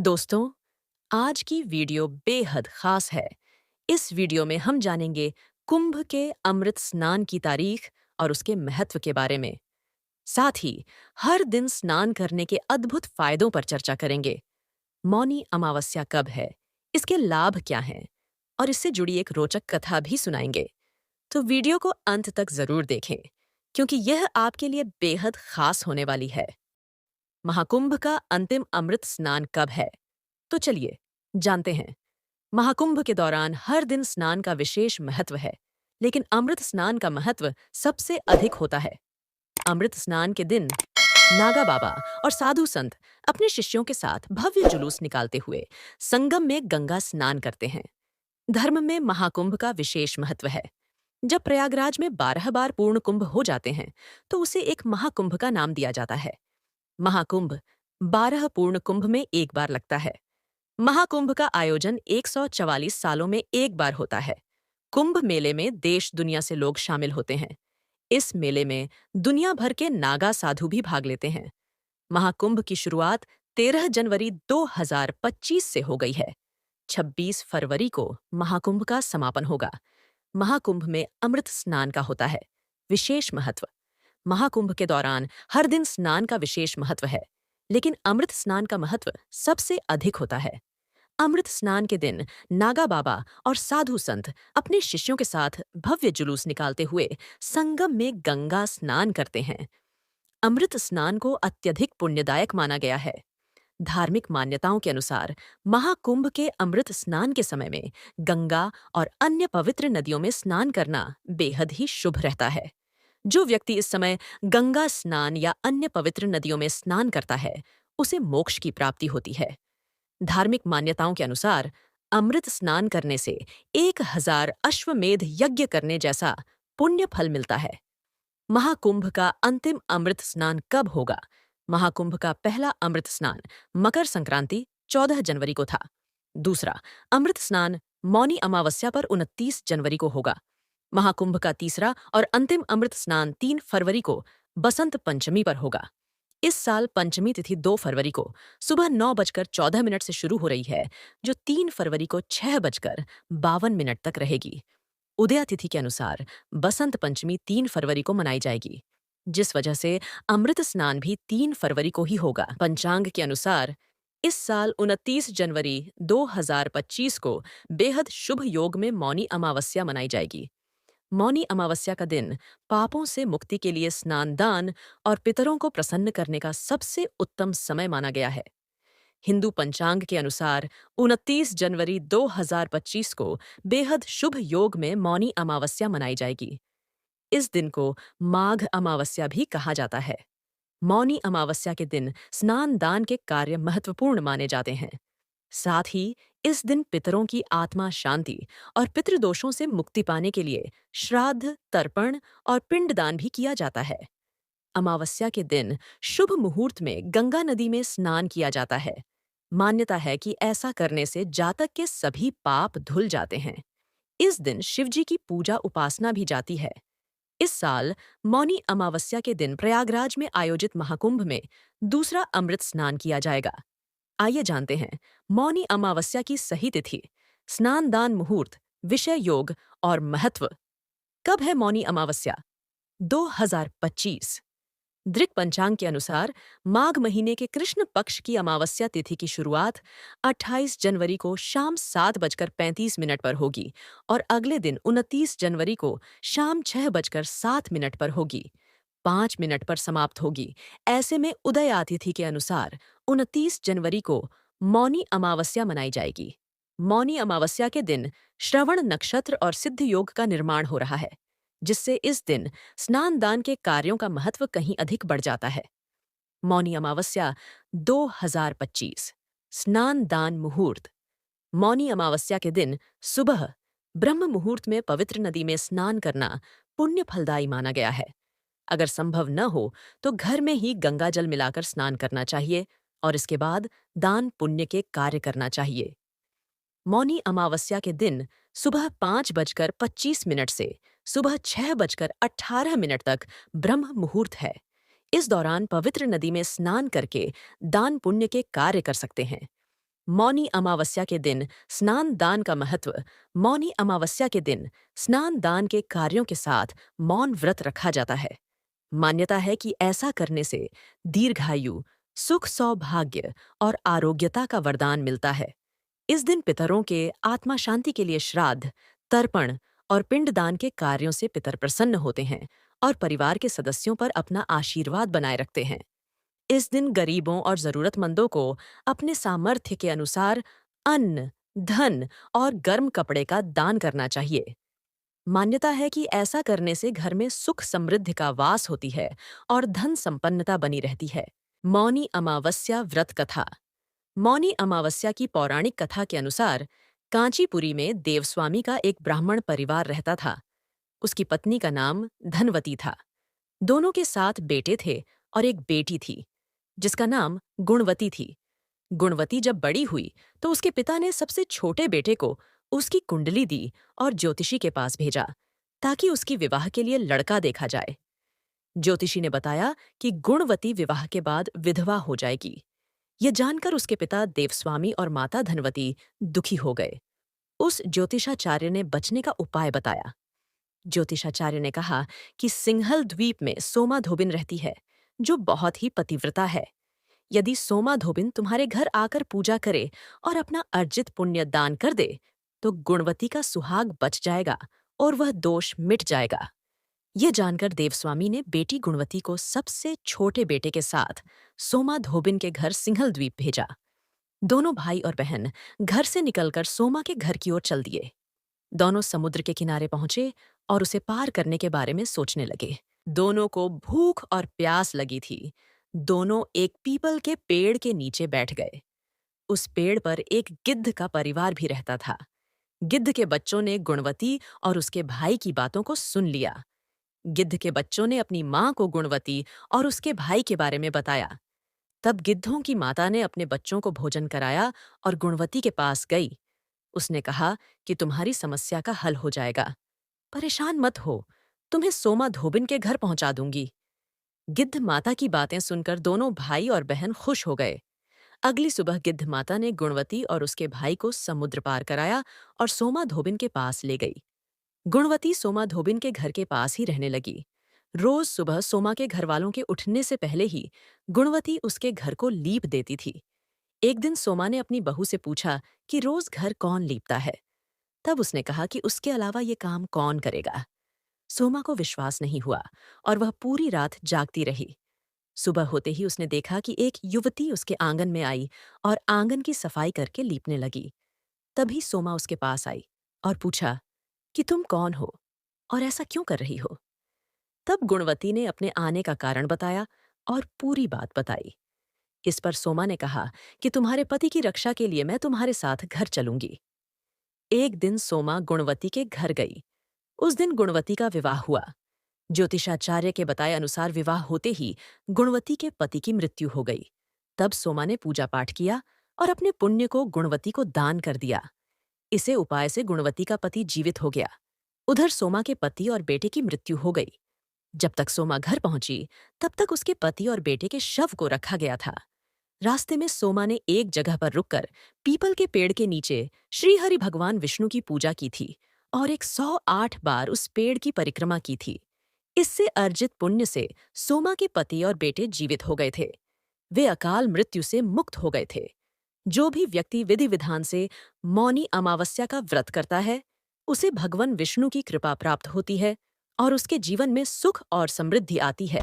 दोस्तों, आज की वीडियो बेहद खास है। इस वीडियो में हम जानेंगे कुंभ के अमृत स्नान की तारीख और उसके महत्व के बारे में। साथ ही हर दिन स्नान करने के अद्भुत फायदों पर चर्चा करेंगे। मौनी अमावस्या कब है, इसके लाभ क्या हैं और इससे जुड़ी एक रोचक कथा भी सुनाएंगे। तो वीडियो को अंत तक जरूर देखें, क्योंकि यह आपके लिए बेहद खास होने वाली है। महाकुंभ का अंतिम अमृत स्नान कब है? तो चलिए जानते हैं। महाकुंभ के दौरान हर दिन स्नान का विशेष महत्व है, लेकिन अमृत स्नान का महत्व सबसे अधिक होता है। अमृत स्नान के दिन नागा बाबा और साधु संत अपने शिष्यों के साथ भव्य जुलूस निकालते हुए संगम में गंगा स्नान करते हैं। धर्म में महाकुंभ का विशेष महत्व है। जब प्रयागराज में 12 बार पूर्ण कुंभ हो जाते हैं, तो उसे एक महाकुंभ का नाम दिया जाता है। महाकुंभ 12 पूर्ण कुंभ में एक बार लगता है। महाकुंभ का आयोजन 144 सालों में एक बार होता है। कुंभ मेले में देश दुनिया से लोग शामिल होते हैं। इस मेले में दुनिया भर के नागा साधु भी भाग लेते हैं। महाकुंभ की शुरुआत 13 जनवरी 2025 से हो गई है। 26 फरवरी को महाकुंभ का समापन होगा। महाकुंभ में अमृत स्नान का होता है विशेष महत्व। महाकुंभ के दौरान हर दिन स्नान का विशेष महत्व है, लेकिन अमृत स्नान का महत्व सबसे अधिक होता है। अमृत स्नान के दिन नागा बाबा और साधु संत अपने शिष्यों के साथ भव्य जुलूस निकालते हुए संगम में गंगा स्नान करते हैं। अमृत स्नान को अत्यधिक पुण्यदायक माना गया है। धार्मिक मान्यताओं के अनुसार महाकुंभ के अमृत स्नान के समय में गंगा और अन्य पवित्र नदियों में स्नान करना बेहद ही शुभ रहता है। जो व्यक्ति इस समय गंगा स्नान या अन्य पवित्र नदियों में स्नान करता है, उसे मोक्ष की प्राप्ति होती है। धार्मिक मान्यताओं के अनुसार अमृत स्नान करने से 1000 अश्वमेध यज्ञ करने जैसा पुण्य फल मिलता है। महाकुंभ का अंतिम अमृत स्नान कब होगा? महाकुंभ का पहला अमृत स्नान मकर संक्रांति 14 जनवरी को था। दूसरा अमृत स्नान मौनी अमावस्या पर 29 जनवरी को होगा। महाकुंभ का तीसरा और अंतिम अमृत स्नान 3 फरवरी को बसंत पंचमी पर होगा। इस साल पंचमी तिथि 2 फरवरी को सुबह 9:14 से शुरू हो रही है, जो 3 फरवरी को 6:52 तक रहेगी। उदया तिथि के अनुसार बसंत पंचमी 3 फरवरी को मनाई जाएगी, जिस वजह से अमृत स्नान भी 3 फरवरी को ही होगा। पंचांग के अनुसार इस साल 29 जनवरी 2025 को बेहद शुभ योग में मौनी अमावस्या मनाई जाएगी। मौनी अमावस्या का दिन पापों से मुक्ति के लिए स्नान दान और पितरों को प्रसन्न करने का सबसे उत्तम समय माना गया है। हिंदू पंचांग के अनुसार 29 जनवरी 2025 को बेहद शुभ योग में मौनी अमावस्या मनाई जाएगी। इस दिन को माघ अमावस्या भी कहा जाता है। मौनी अमावस्या के दिन स्नान दान के कार्य महत्वपूर्ण माने जाते हैं। साथ ही इस दिन पितरों की आत्मा शांति और पितृदोषों से मुक्ति पाने के लिए श्राद्ध, तर्पण और पिंडदान भी किया जाता है। अमावस्या के दिन शुभ मुहूर्त में गंगा नदी में स्नान किया जाता है। मान्यता है कि ऐसा करने से जातक के सभी पाप धुल जाते हैं। इस दिन शिवजी की पूजा उपासना भी जाती है। इस साल मौनी अमावस्या के दिन प्रयागराज में आयोजित महाकुंभ में दूसरा अमृत स्नान किया जाएगा। आइए जानते हैं मौनी अमावस्या की सही तिथि, स्नान दान मुहूर्त, विषय योग और महत्व। कब है मौनी अमावस्या? 2025। दृक पंचांग के अनुसार माघ महीने के कृष्ण पक्ष की अमावस्या तिथि की शुरुआत 28 जनवरी को शाम 7:35 पर होगी और अगले दिन 29 जनवरी को शाम 6:07 पर होगी। 5 मिनट पर समाप्त होगी। ऐसे में उदया तिथि के अनुसार 29 जनवरी को मौनी अमावस्या मनाई जाएगी। मौनी अमावस्या के दिन श्रवण नक्षत्र और सिद्ध योग का निर्माण हो रहा है, जिससे इस दिन स्नान दान के कार्यों का महत्व कहीं अधिक बढ़ जाता है। मौनी अमावस्या 2025 स्नान दान मुहूर्त। मौनी अमावस्या के दिन सुबह ब्रह्म मुहूर्त में पवित्र नदी में स्नान करना पुण्य फलदायी माना गया है। अगर संभव न हो तो घर में ही गंगा जल मिलाकर स्नान करना चाहिए और इसके बाद दान पुण्य के कार्य करना चाहिए। मौनी अमावस्या के दिन सुबह 5:25 से सुबह 6:18 तक ब्रह्म मुहूर्त है। इस दौरान पवित्र नदी में स्नान करके दान पुण्य के कार्य कर सकते हैं। मौनी अमावस्या के दिन स्नान दान का महत्व। मौनी अमावस्या के दिन स्नान दान के कार्यों के साथ मौन व्रत रखा जाता है। मान्यता है कि ऐसा करने से दीर्घायु, सुख, सौभाग्य और आरोग्यता का वरदान मिलता है। इस दिन पितरों के आत्मा शांति के लिए श्राद्ध, तर्पण और पिंडदान के कार्यों से पितर प्रसन्न होते हैं और परिवार के सदस्यों पर अपना आशीर्वाद बनाए रखते हैं। इस दिन गरीबों और जरूरतमंदों को अपने सामर्थ्य के अनुसार अन्न, धन और गर्म कपड़े का दान करना चाहिए। मान्यता है कि ऐसा करने से घर में सुख समृद्धि का वास होती है और धन संपन्नता बनी रहती है। मौनी अमावस्या व्रत कथा। मौनी अमावस्या की पौराणिक कथा के अनुसार कांचीपुरी में देवस्वामी का एक ब्राह्मण परिवार रहता था। उसकी पत्नी का नाम धनवती था। दोनों के साथ बेटे थे और एक बेटी थी, जिसका नाम गुणवती थी। गुणवती जब बड़ी हुई तो उसके पिता ने सबसे छोटे बेटे को उसकी कुंडली दी और ज्योतिषी के पास भेजा ताकि उसकी विवाह के लिए लड़का देखा जाए। ज्योतिषी ने बताया कि गुणवती विवाह के बाद विधवा हो जाएगी। यह जानकर उसके पिता देवस्वामी और माता धनवती दुखी हो गए। उस ज्योतिषाचार्य ने बचने का उपाय बताया। ज्योतिषाचार्य ने कहा कि सिंहल द्वीप में सोमा धोबिन रहती है, जो बहुत ही पतिव्रता है। यदि सोमा धोबिन तुम्हारे घर आकर पूजा करे और अपना अर्जित पुण्य दान कर दे, तो गुणवती का सुहाग बच जाएगा और वह दोष मिट जाएगा। यह जानकर देवस्वामी ने बेटी गुणवती को सबसे छोटे बेटे के साथ सोमा धोबिन के घर सिंहल द्वीप भेजा। दोनों भाई और बहन घर से निकलकर सोमा के घर की ओर चल दिए। दोनों समुद्र के किनारे पहुंचे और उसे पार करने के बारे में सोचने लगे। दोनों को भूख और प्यास लगी थी। दोनों एक पीपल के पेड़ के नीचे बैठ गए। उस पेड़ पर एक गिद्ध का परिवार भी रहता था। गिद्ध के बच्चों ने गुणवती और उसके भाई की बातों को सुन लिया। गिद्ध के बच्चों ने अपनी माँ को गुणवती और उसके भाई के बारे में बताया। तब गिद्धों की माता ने अपने बच्चों को भोजन कराया और गुणवती के पास गई। उसने कहा कि तुम्हारी समस्या का हल हो जाएगा। परेशान मत हो, तुम्हें सोमा धोबिन के घर पहुंचा दूंगी। गिद्ध माता की बातें सुनकर दोनों भाई और बहन खुश हो गए। अगली सुबह गिद्ध माता ने गुणवती और उसके भाई को समुद्र पार कराया और सोमा धोबिन के पास ले गई। गुणवती सोमा धोबिन के घर के पास ही रहने लगी। रोज सुबह सोमा के घर वालों के उठने से पहले ही गुणवती उसके घर को लीप देती थी। एक दिन सोमा ने अपनी बहू से पूछा कि रोज घर कौन लीपता है। तब उसने कहा कि उसके अलावा ये काम कौन करेगा। सोमा को विश्वास नहीं हुआ और वह पूरी रात जागती रही। सुबह होते ही उसने देखा कि एक युवती उसके आंगन में आई और आंगन की सफाई करके लीपने लगी। तभी सोमा उसके पास आई और पूछा कि तुम कौन हो और ऐसा क्यों कर रही हो। तब गुणवती ने अपने आने का कारण बताया और पूरी बात बताई। इस पर सोमा ने कहा कि तुम्हारे पति की रक्षा के लिए मैं तुम्हारे साथ घर चलूंगी। एक दिन सोमा गुणवती के घर गई। उस दिन गुणवती का विवाह हुआ। ज्योतिषाचार्य के बताए अनुसार विवाह होते ही गुणवती के पति की मृत्यु हो गई। तब सोमा ने पूजा पाठ किया और अपने पुण्य को गुणवती को दान कर दिया। इसे उपाय से गुणवती का पति जीवित हो गया। उधर सोमा के पति और बेटे की मृत्यु हो गई। जब तक सोमा घर पहुंची, तब तक उसके पति और बेटे के शव को रखा गया था। रास्ते में सोमा ने एक जगह पर रुककर पीपल के पेड़ के नीचे श्रीहरि भगवान विष्णु की पूजा की थी और 108 बार उस पेड़ की परिक्रमा की थी। इससे अर्जित पुण्य से सोमा के पति और बेटे जीवित हो गए थे। वे अकाल मृत्यु से मुक्त हो गए थे। जो भी व्यक्ति विधि विधान से मौनी अमावस्या का व्रत करता है, उसे भगवान विष्णु की कृपा प्राप्त होती है और उसके जीवन में सुख और समृद्धि आती है।